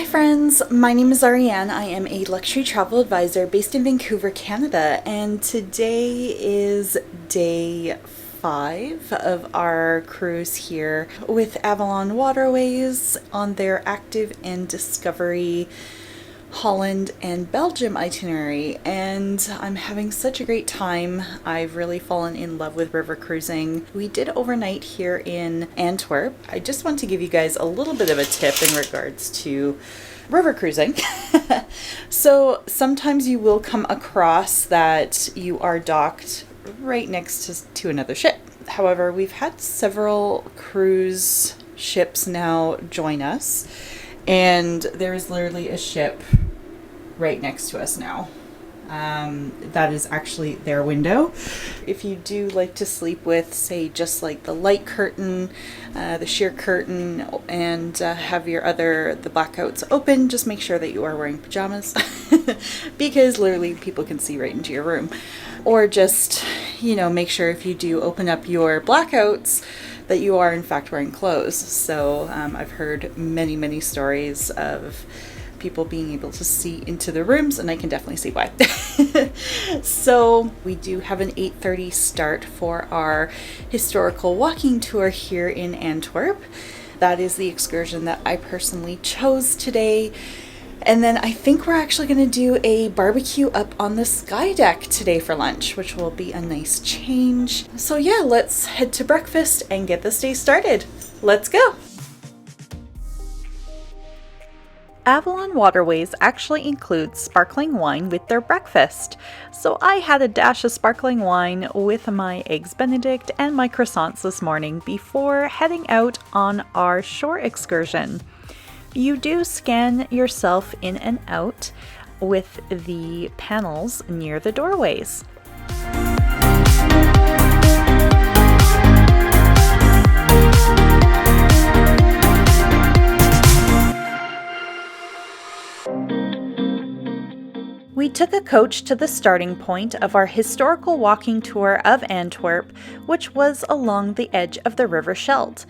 friends, my name is Ariane. I am a luxury travel advisor based in Vancouver, Canada, and today is day 5 of our cruise here with Avalon Waterways on their Active and Discovery Holland and Belgium itinerary, and I'm having such a great time. I've really fallen in love with river cruising. We did overnight here in Antwerp. I just want to give you guys a little bit of a tip in regards to river cruising. So sometimes you will come across that you are docked right next to another ship. However, we've had several cruise ships now join us, and there is literally a ship right next to us now. That is actually their window. If you do like to sleep with, say, just like the light curtain, the sheer curtain, and have the blackouts open, just make sure that you are wearing pajamas because literally people can see right into your room. Or just, make sure if you do open up your blackouts that you are in fact wearing clothes. So I've heard many stories of people being able to see into the rooms, and I can definitely see why. So we do have an 8:30 start for our historical walking tour here in Antwerp. That is the excursion that I personally chose today. And then I think we're actually going to do a barbecue up on the sky deck today for lunch, which will be a nice change. So yeah, let's head to breakfast and get this day started. Let's go! Avalon Waterways actually includes sparkling wine with their breakfast. So I had a dash of sparkling wine with my Eggs Benedict and my croissants this morning before heading out on our shore excursion. You do scan yourself in and out with the panels near the doorways. We took a coach to the starting point of our historical walking tour of Antwerp, which was along the edge of the River Scheldt.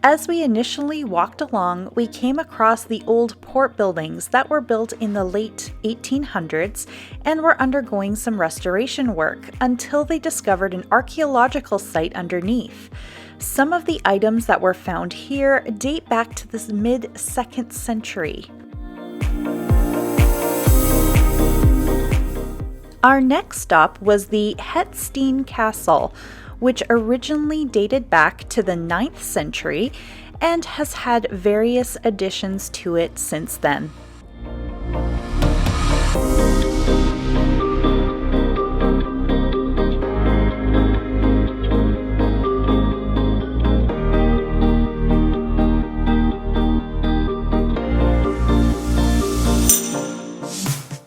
As we initially walked along, we came across the old port buildings that were built in the late 1800s and were undergoing some restoration work until they discovered an archaeological site underneath. Some of the items that were found here date back to the mid-2nd century. Our next stop was the Het Steen Castle, which originally dated back to the 9th century and has had various additions to it since then.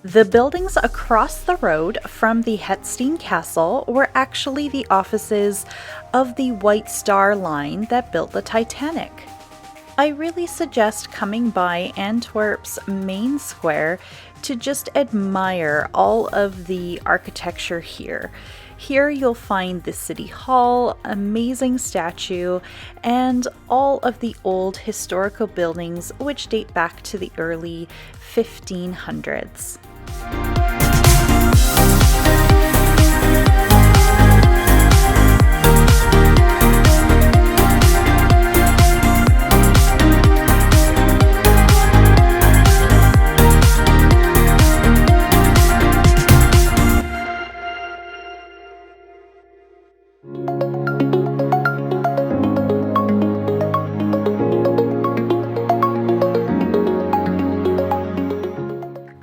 The buildings across the road from the Het Steen Castle were actually the offices of the White Star Line that built the Titanic. I really suggest coming by Antwerp's main square to just admire all of the architecture here. Here you'll find the City Hall, amazing statue, and all of the old historical buildings which date back to the early 1500s.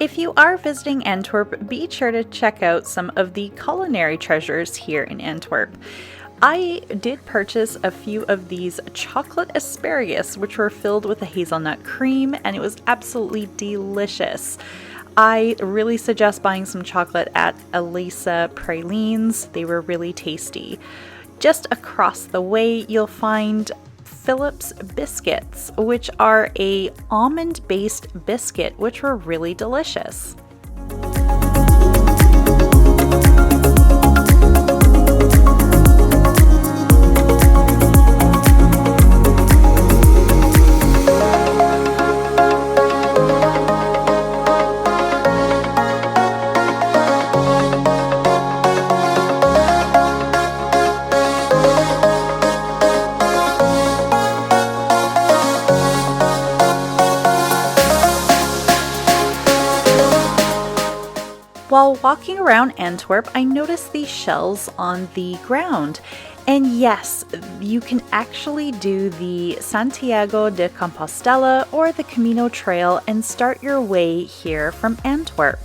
If you are visiting Antwerp, be sure to check out some of the culinary treasures here in Antwerp. I did purchase a few of these chocolate asparagus, which were filled with a hazelnut cream, and it was absolutely delicious. I really suggest buying some chocolate at Elisa Pralines. They were really tasty. Just across the way, you'll find Philip's Biscuits, which are a almond-based biscuit, which were really delicious. walking around Antwerp, I noticed these shells on the ground. And yes, you can actually do the Santiago de Compostela or the Camino trail and start your way here from Antwerp.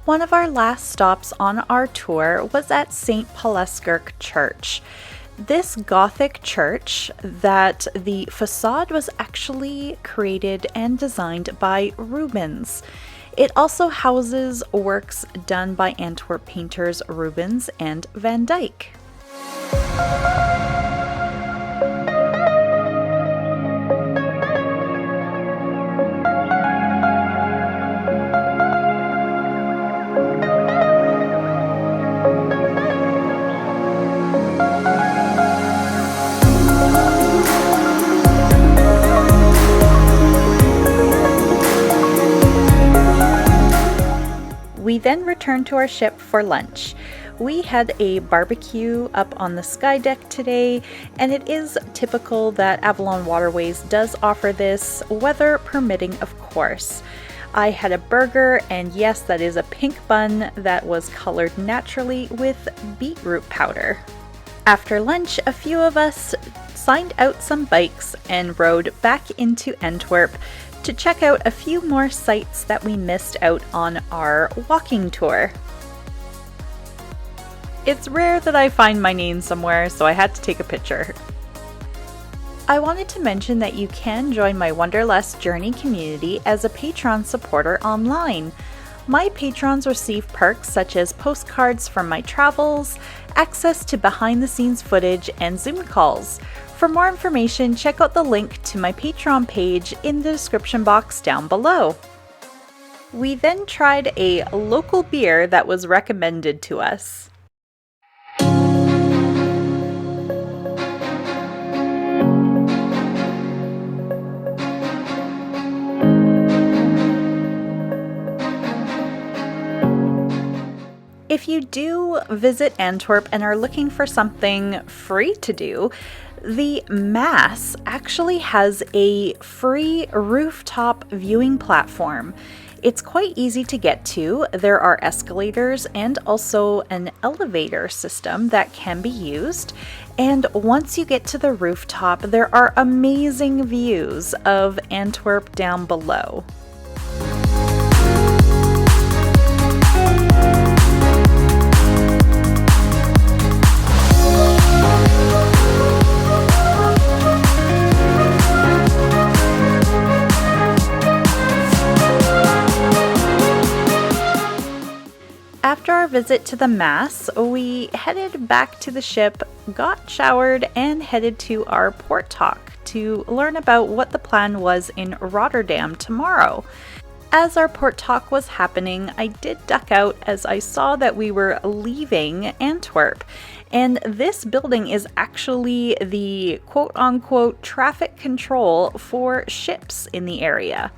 One of our last stops on our tour was at St. Pauluskerk Church. This Gothic church that the facade was actually created and designed by Rubens. It also houses works done by Antwerp painters Rubens and Van Dyck. We then returned to our ship for lunch. We had a barbecue up on the sky deck today, and it is typical that Avalon Waterways does offer this, weather permitting of course. I had a burger, and yes, that is a pink bun that was colored naturally with beetroot powder. After lunch, a few of us signed out some bikes and rode back into Antwerp to check out a few more sites that we missed out on our walking tour. It's rare that I find my name somewhere, so I had to take a picture. I wanted to mention that you can join my Wanderlust Journey community as a Patreon supporter online. My patrons receive perks such as postcards from my travels, access to behind-the-scenes footage, and Zoom calls. For more information, check out the link to my Patreon page in the description box down below. We then tried a local beer that was recommended to us. If you do visit Antwerp and are looking for something free to do, the Mass actually has a free rooftop viewing platform. It's quite easy to get to. There are escalators and also an elevator system that can be used. And once you get to the rooftop, there are amazing views of Antwerp down below. After our visit to the Mass, we headed back to the ship, got showered, and headed to our port talk to learn about what the plan was in Rotterdam tomorrow. As our port talk was happening, I did duck out as I saw that we were leaving Antwerp. And this building is actually the quote-unquote traffic control for ships in the area.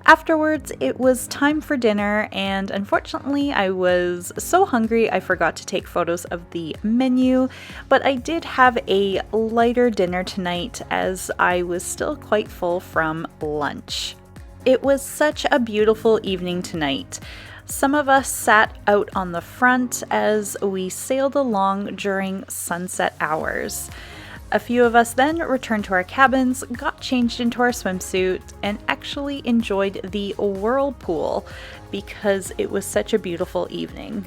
Afterwards, it was time for dinner, and unfortunately I was so hungry I forgot to take photos of the menu, but I did have a lighter dinner tonight as I was still quite full from lunch. It was such a beautiful evening tonight. Some of us sat out on the front as we sailed along during sunset hours. A few of us then returned to our cabins, got changed into our swimsuit, and actually enjoyed the whirlpool because it was such a beautiful evening.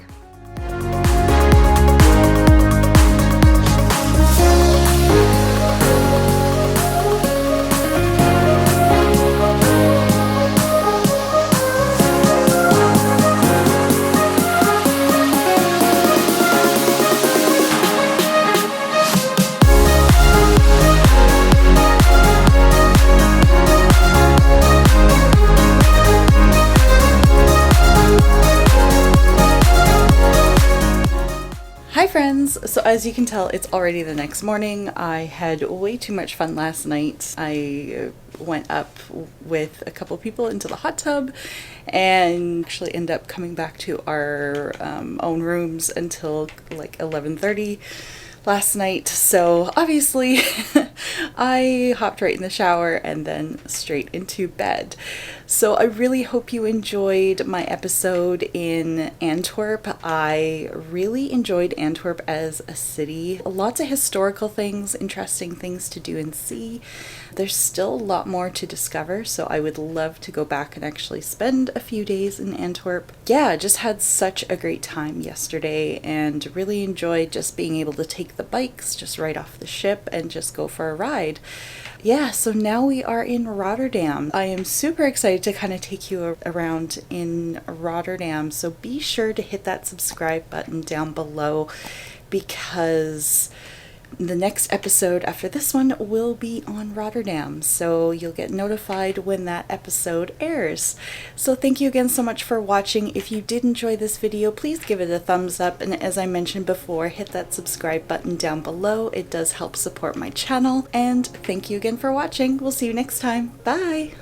So as you can tell, it's already the next morning. I had way too much fun last night. I went up with a couple people into the hot tub and actually ended up coming back to our own rooms until like 11:30 last night. So obviously I hopped right in the shower and then straight into bed. So I really hope you enjoyed my episode in Antwerp. I really enjoyed Antwerp as a city. Lots of historical things, interesting things to do and see. There's still a lot more to discover, so I would love to go back and actually spend a few days in Antwerp. Yeah, just had such a great time yesterday and really enjoyed just being able to take the bikes just right off the ship and just go for a ride. Yeah, so now we are in Rotterdam. I am super excited to kind of take you around in Rotterdam, so be sure to hit that subscribe button down below because the next episode after this one will be on Rotterdam, so you'll get notified when that episode airs. So thank you again so much for watching. If you did enjoy this video, please give it a thumbs up, and as I mentioned before, hit that subscribe button down below. It does help support my channel, and thank you again for watching. We'll see you next time. Bye!